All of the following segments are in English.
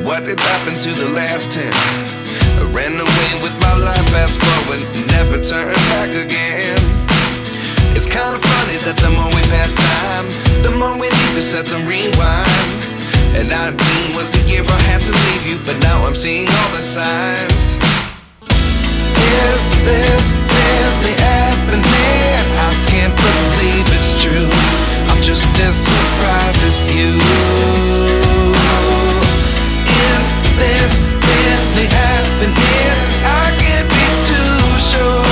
what did happen to the last 10? I ran away with my life, fast forward, never turn back again. It's kind of funny that the more we pass time, the more we need to set them rewind. And 19 was the year I had to leave you, but now I'm seeing all the signs. Is this really happening? I can't believe it's true. I'm just as surprised as you. Is this really happening? I can't be too sure,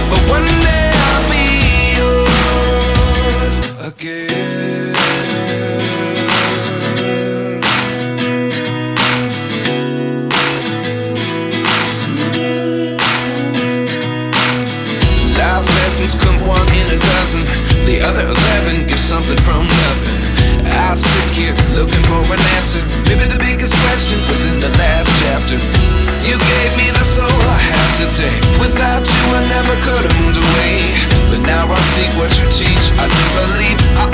but one day I'll be yours again. Life lessons come one in a dozen. The other 11 get something from nothing. I sit here looking for an answer. Maybe the biggest question was in the last chapter. You gave me the soul I have today. Without you I never could have moved away. But now I see what you teach. I do believe I